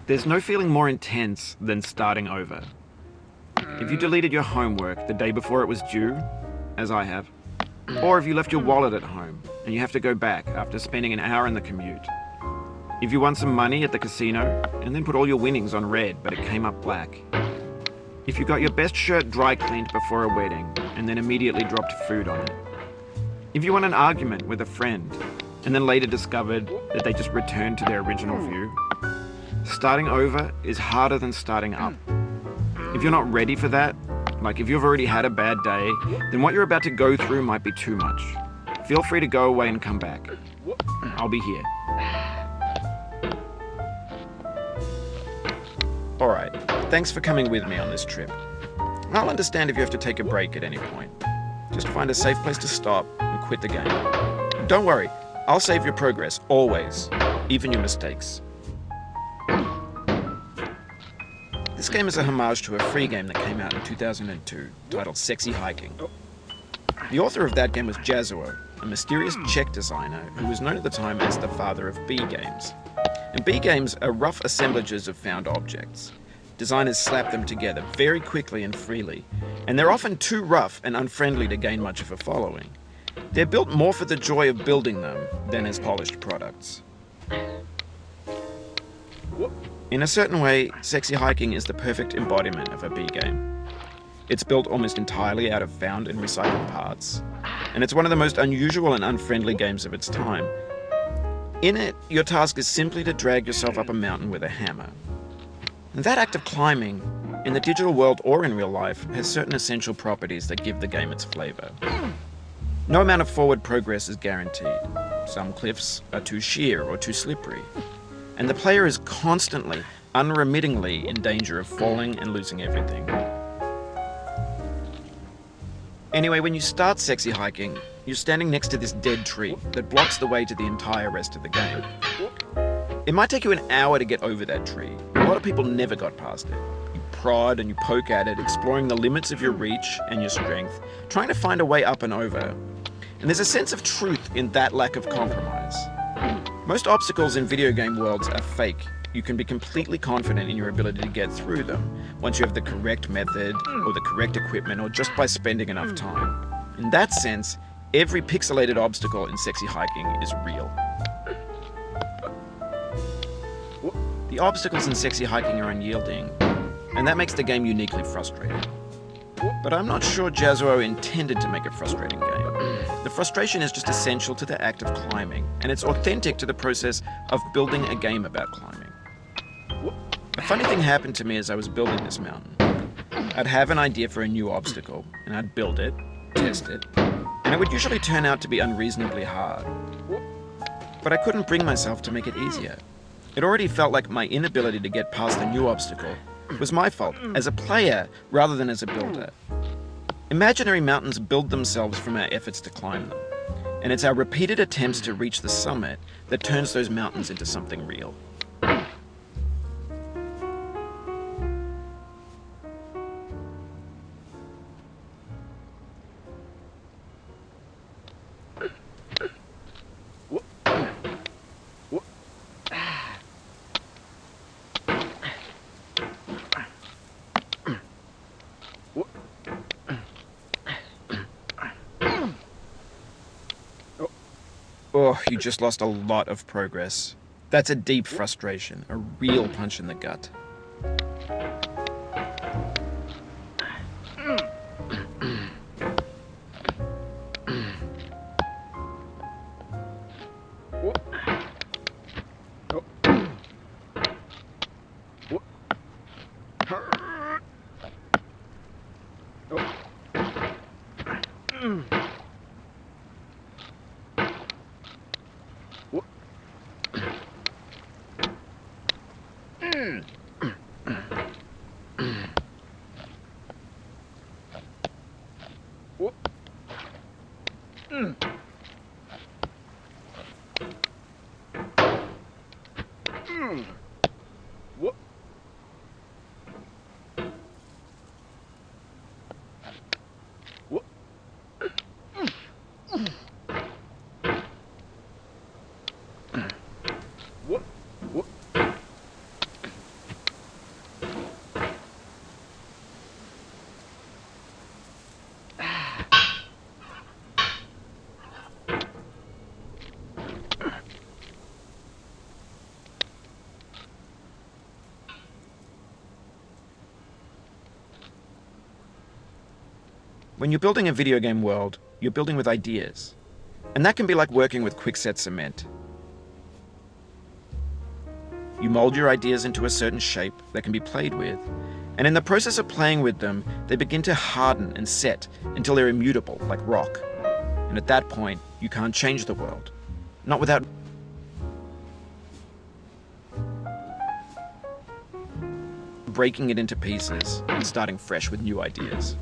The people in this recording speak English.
There's no feeling more intense than starting over. If you deleted your homework the day before it was due, as I have, or if you left your wallet at home and you have to go back after spending an hour in the commute. If you won some money at the casino and then put all your winnings on red but it came up black. If you got your best shirt dry cleaned before a wedding and then immediately dropped food on it. If you won an argument with a friend and then later discovered that they just returned to their original view. Starting over is harder than starting up. If you're not ready for that, like if you've already had a bad day, then what you're about to go through might be too much. Feel free to go away and come back. I'll be here. Alright, thanks for coming with me on this trip. I'll understand if you have to take a break at any point. Just find a safe place to stop and quit the game. Don't worry, I'll save your progress, always, even your mistakes. This game is a homage to a free game that came out in 2002, titled Sexy Hiking. The author of that game was Jazuo, a mysterious Czech designer who was known at the time as the father of B games. And B games are rough assemblages of found objects. Designers slap them together very quickly and freely, and they're often too rough and unfriendly to gain much of a following. They're built more for the joy of building them than as polished products. In a certain way, Sexy Hiking is the perfect embodiment of a B game. It's built almost entirely out of found and recycled parts, and it's one of the most unusual and unfriendly games of its time. In it, your task is simply to drag yourself up a mountain with a hammer. And that act of climbing, in the digital world or in real life, has certain essential properties that give the game its flavor. No amount of forward progress is guaranteed. Some cliffs are too sheer or too slippery. And the player is constantly, unremittingly in danger of falling and losing everything. Anyway, when you start Sexy Hiking, you're standing next to this dead tree that blocks the way to the entire rest of the game. It might take you an hour to get over that tree. A lot of people never got past it. You prod and you poke at it, exploring the limits of your reach and your strength, trying to find a way up and over. And there's a sense of truth in that lack of compromise. Most obstacles in video game worlds are fake. You can be completely confident in your ability to get through them once you have the correct method or the correct equipment or just by spending enough time. In that sense, every pixelated obstacle in Sexy Hiking is real. The obstacles in Sexy Hiking are unyielding, and that makes the game uniquely frustrating. But I'm not sure Jazuo intended to make a frustrating game. The frustration is just essential to the act of climbing, and it's authentic to the process of building a game about climbing. A funny thing happened to me as I was building this mountain. I'd have an idea for a new obstacle, and I'd build it, test it, and it would usually turn out to be unreasonably hard. But I couldn't bring myself to make it easier. It already felt like my inability to get past the new obstacle was my fault, as a player rather than as a builder. Imaginary mountains build themselves from our efforts to climb them, and it's our repeated attempts to reach the summit that turns those mountains into something real. Oh, you just lost a lot of progress. That's a deep frustration, a real punch in the gut. When you're building a video game world, you're building with ideas. And that can be like working with quickset cement. You mold your ideas into a certain shape that can be played with, and in the process of playing with them, they begin to harden and set until they're immutable, like rock. And at that point, you can't change the world. Not without breaking it into pieces and starting fresh with new ideas.